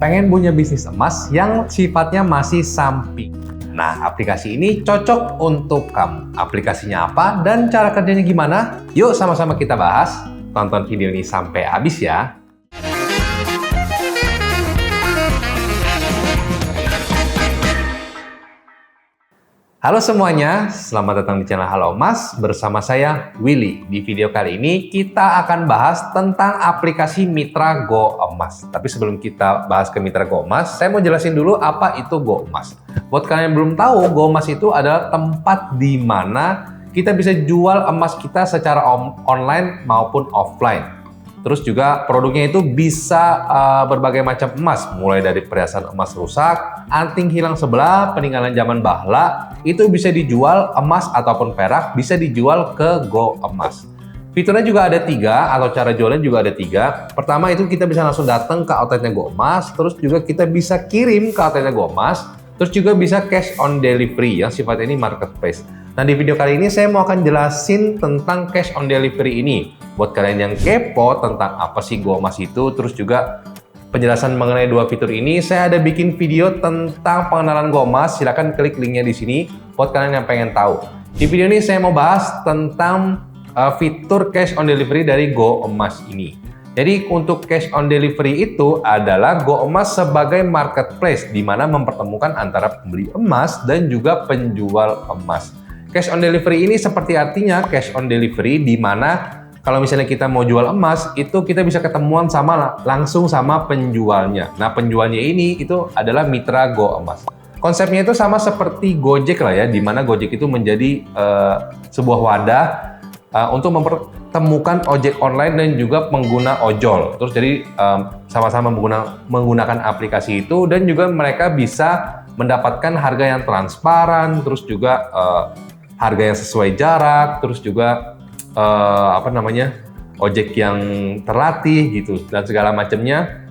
pengen punya bisnis emas yang sifatnya masih samping. Nah, aplikasi ini cocok untuk kamu. Aplikasinya apa dan cara kerjanya gimana? Yuk sama-sama kita bahas. Tonton video ini sampai habis ya. Halo semuanya, selamat datang di channel Halo Emas bersama saya Willy. Di video kali ini kita akan bahas tentang aplikasi Mitra Go Emas. Tapi sebelum kita bahas ke Mitra Go Emas, saya mau jelasin dulu apa itu Go Emas. Buat kalian yang belum tahu, Go Emas itu adalah tempat di mana kita bisa jual emas kita secara online maupun offline. Terus juga produknya itu bisa berbagai macam emas, mulai dari perhiasan emas rusak, anting hilang sebelah, peninggalan zaman bahla, itu bisa dijual emas ataupun perak, bisa dijual ke Go Emas. Fiturnya juga ada 3, atau cara jualnya juga ada 3. Pertama itu kita bisa langsung datang ke outletnya Go Emas, terus juga kita bisa kirim ke outletnya Go Emas, terus juga bisa cash on delivery yang sifatnya ini marketplace. Nah, di video kali ini saya mau akan jelasin tentang cash on delivery ini. Buat kalian yang kepo tentang apa sih Go Emas itu, terus juga penjelasan mengenai 2 fitur ini, saya ada bikin video tentang pengenalan Go Emas. Silahkan klik linknya di sini buat kalian yang pengen tahu. Di video ini saya mau bahas tentang fitur cash on delivery dari Go Emas ini. Jadi untuk cash on delivery itu adalah Go Emas sebagai marketplace di mana mempertemukan antara pembeli emas dan juga penjual emas. Cash on delivery ini seperti artinya cash on delivery di mana kalau misalnya kita mau jual emas, itu kita bisa ketemuan langsung sama penjualnya. Nah, penjualnya ini itu adalah Mitra Go Emas. Konsepnya itu sama seperti Gojek lah ya, di mana Gojek itu menjadi sebuah wadah untuk mempertemukan ojek online dan juga pengguna ojol. Terus jadi sama-sama menggunakan aplikasi itu dan juga mereka bisa mendapatkan harga yang transparan, terus juga harga yang sesuai jarak, terus juga ojek yang terlatih gitu dan segala macamnya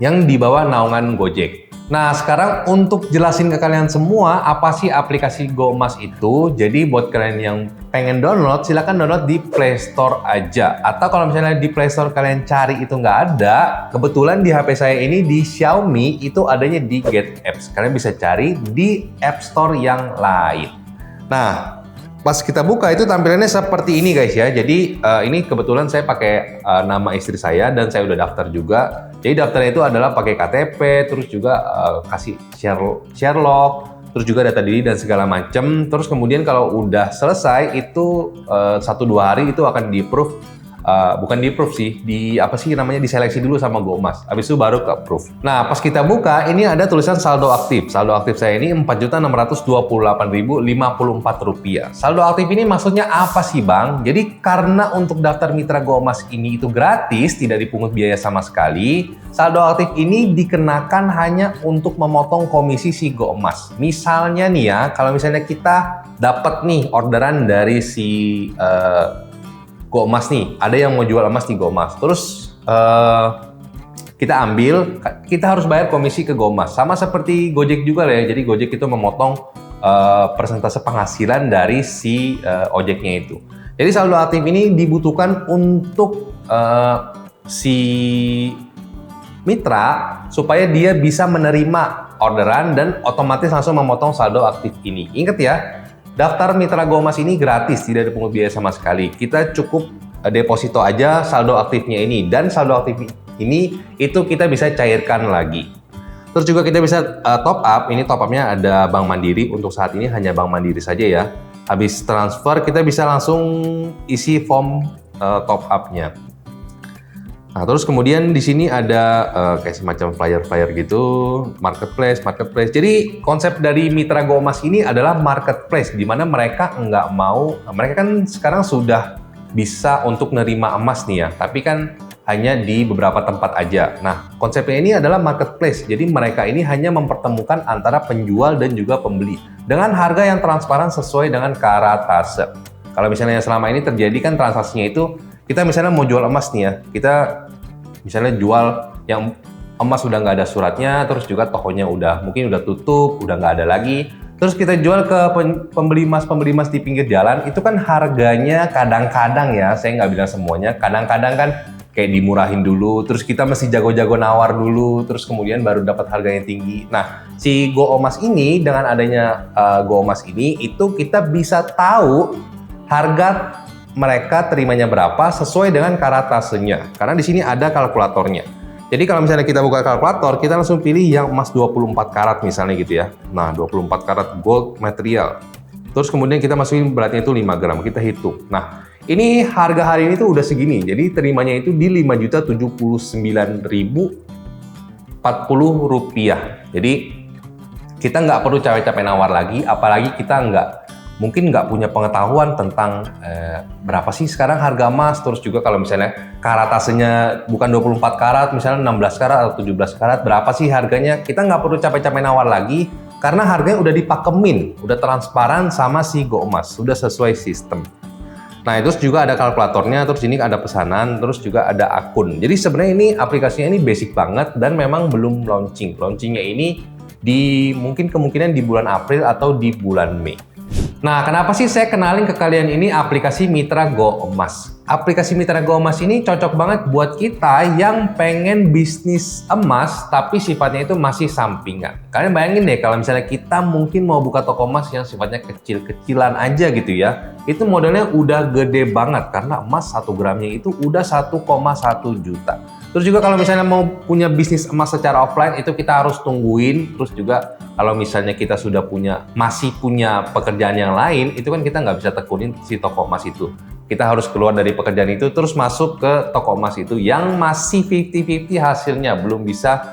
yang dibawa naungan Gojek. Nah, sekarang untuk jelasin ke kalian semua apa sih aplikasi Go Emas itu. Jadi buat kalian yang pengen download, silahkan download di Play Store aja. Atau kalau misalnya di Play Store kalian cari itu nggak ada, kebetulan di HP saya ini di Xiaomi itu adanya di Get Apps. Kalian bisa cari di App Store yang lain. Nah, pas kita buka itu tampilannya seperti ini guys ya. Jadi ini kebetulan saya pakai nama istri saya dan saya udah daftar juga. Jadi daftarnya itu adalah pakai KTP, terus juga kasih Sherlock, terus juga data diri dan segala macam. Terus kemudian kalau udah selesai itu 1-2 hari itu akan di-approve. Bukan di-approve sih, diseleksi dulu sama Go Emas. Habis itu baru ke-approve. Nah, pas kita buka, ini ada tulisan saldo aktif. Saldo aktif saya ini Rp4.628.054. Saldo aktif ini maksudnya apa sih, Bang? Jadi, karena untuk daftar Mitra Go Emas ini itu gratis, tidak dipungut biaya sama sekali, saldo aktif ini dikenakan hanya untuk memotong komisi si Go Emas. Misalnya nih ya, kalau misalnya kita dapat nih orderan dari si Go Emas nih, ada yang mau jual emas di Go Emas, terus kita ambil, kita harus bayar komisi ke Go Emas. Sama seperti Gojek juga lah ya, jadi Gojek itu memotong persentase penghasilan dari si ojeknya itu. Jadi saldo aktif ini dibutuhkan untuk si mitra supaya dia bisa menerima orderan dan otomatis langsung memotong saldo aktif ini. Ingat ya, daftar Mitra Go Emas ini gratis, tidak dipungut biaya sama sekali. Kita cukup deposito aja saldo aktifnya ini, dan saldo aktif ini itu kita bisa cairkan lagi. Terus juga kita bisa top up. Ini top upnya ada Bank Mandiri. Untuk saat ini hanya Bank Mandiri saja ya. Habis transfer kita bisa langsung isi form top upnya. Nah, terus kemudian di sini ada kayak semacam flyer-flyer gitu, marketplace. Jadi konsep dari Mitra Go Emas ini adalah marketplace, di mana mereka kan sekarang sudah bisa untuk nerima emas nih ya, tapi kan hanya di beberapa tempat aja. Nah, konsepnya ini adalah marketplace, jadi mereka ini hanya mempertemukan antara penjual dan juga pembeli dengan harga yang transparan sesuai dengan karatase. Kalau misalnya selama ini terjadi kan transaksinya itu, kita misalnya mau jual emas nih ya, kita misalnya jual yang emas udah nggak ada suratnya, terus juga tokonya mungkin udah tutup, udah nggak ada lagi. Terus kita jual ke pembeli emas di pinggir jalan, itu kan harganya kadang-kadang ya, saya nggak bilang semuanya, kadang-kadang kan kayak dimurahin dulu, terus kita mesti jago-jago nawar dulu, terus kemudian baru dapat harga yang tinggi. Nah, si Go Emas ini dengan adanya Go Emas ini itu kita bisa tahu harga mereka terimanya berapa sesuai dengan karatasenya. Karena di sini ada kalkulatornya. Jadi kalau misalnya kita buka kalkulator, kita langsung pilih yang emas 24 karat misalnya gitu ya. Nah, 24 karat gold material. Terus kemudian kita masukin beratnya itu 5 gram, kita hitung. Nah, ini harga hari ini tuh udah segini. Jadi terimanya itu di Rp5.079.040. Jadi kita nggak perlu capek-capek nawar lagi, apalagi kita mungkin nggak punya pengetahuan tentang berapa sih sekarang harga emas, terus juga kalau misalnya karatasenya bukan 24 karat, misalnya 16 karat atau 17 karat, berapa sih harganya? Kita nggak perlu capek-capek nawar lagi, karena harganya udah dipakemin, udah transparan sama si Go Emas, sudah sesuai sistem. Nah, itu juga ada kalkulatornya, terus ini ada pesanan, terus juga ada akun. Jadi sebenarnya ini aplikasinya ini basic banget dan memang belum launching. Launchingnya ini mungkin kemungkinan di bulan April atau di bulan Mei. Nah, kenapa sih saya kenalin ke kalian ini aplikasi Mitra Go Emas? Aplikasi Mitra Go Emas ini cocok banget buat kita yang pengen bisnis emas, tapi sifatnya itu masih sampingan. Kalian bayangin deh, kalau misalnya kita mungkin mau buka toko emas yang sifatnya kecil-kecilan aja gitu ya, itu modalnya udah gede banget, karena emas 1 gramnya itu udah 1,1 juta. Terus juga kalau misalnya mau punya bisnis emas secara offline, itu kita harus tungguin. Terus juga kalau misalnya kita sudah masih punya pekerjaan yang lain, itu kan kita nggak bisa tekunin si toko emas itu. Kita harus keluar dari pekerjaan itu, terus masuk ke toko emas itu yang masih 50-50 hasilnya, belum bisa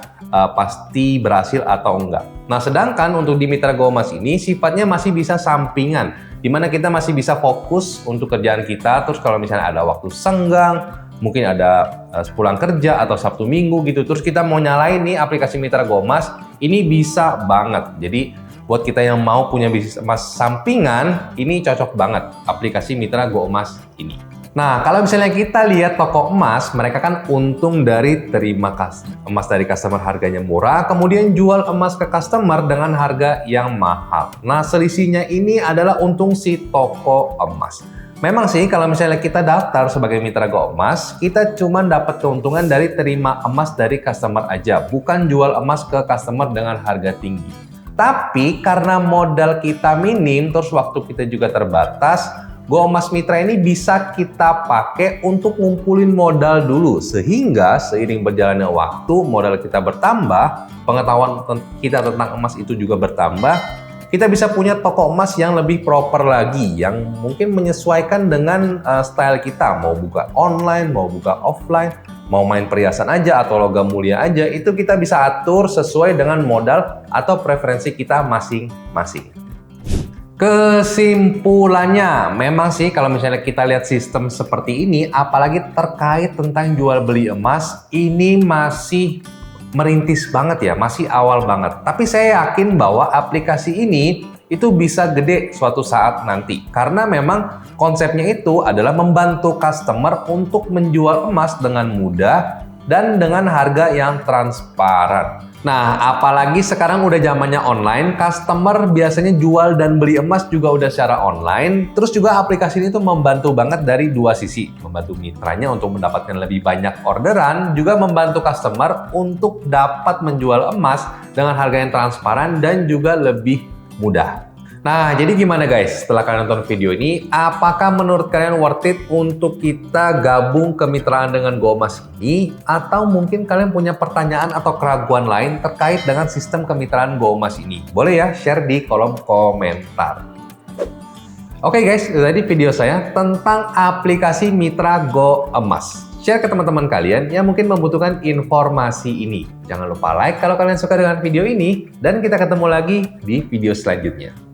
pasti berhasil atau enggak. Nah, sedangkan untuk di Mitra Go Emas ini sifatnya masih bisa sampingan, dimana kita masih bisa fokus untuk kerjaan kita. Terus kalau misalnya ada waktu senggang, mungkin ada pulang kerja atau Sabtu Minggu gitu, terus kita mau nyalain nih aplikasi Mitra Go Emas, ini bisa banget. Jadi buat kita yang mau punya bisnis emas sampingan, ini cocok banget aplikasi Mitra Go Emas ini. Nah, kalau misalnya kita lihat toko emas, mereka kan untung dari terima emas dari customer harganya murah, kemudian jual emas ke customer dengan harga yang mahal. Nah, selisihnya ini adalah untung si toko emas. Memang sih kalau misalnya kita daftar sebagai Mitra Go Emas, kita cuma dapat keuntungan dari terima emas dari customer aja, bukan jual emas ke customer dengan harga tinggi. Tapi karena modal kita minim, terus waktu kita juga terbatas, Go Emas Mitra ini bisa kita pakai untuk ngumpulin modal dulu, sehingga seiring berjalannya waktu, modal kita bertambah, pengetahuan kita tentang emas itu juga bertambah. Kita bisa punya toko emas yang lebih proper lagi, yang mungkin menyesuaikan dengan style kita. Mau buka online, mau buka offline, mau main perhiasan aja atau logam mulia aja, itu kita bisa atur sesuai dengan modal atau preferensi kita masing-masing. Kesimpulannya, memang sih kalau misalnya kita lihat sistem seperti ini, apalagi terkait tentang jual beli emas, ini masih merintis banget ya, masih awal banget. Tapi saya yakin bahwa aplikasi ini itu bisa gede suatu saat nanti. Karena memang konsepnya itu adalah membantu customer untuk menjual emas dengan mudah dan dengan harga yang transparan. Nah, apalagi sekarang udah zamannya online, customer biasanya jual dan beli emas juga udah secara online. Terus juga aplikasi ini tuh membantu banget dari dua sisi. Membantu mitranya untuk mendapatkan lebih banyak orderan, juga membantu customer untuk dapat menjual emas dengan harga yang transparan dan juga lebih mudah. Nah, jadi gimana guys setelah kalian nonton video ini? Apakah menurut kalian worth it untuk kita gabung kemitraan dengan Go Emas ini? Atau mungkin kalian punya pertanyaan atau keraguan lain terkait dengan sistem kemitraan Go Emas ini? Boleh ya share di kolom komentar. Oke guys, itu tadi video saya tentang aplikasi Mitra Go Emas. Share ke teman-teman kalian yang mungkin membutuhkan informasi ini. Jangan lupa like kalau kalian suka dengan video ini, dan kita ketemu lagi di video selanjutnya.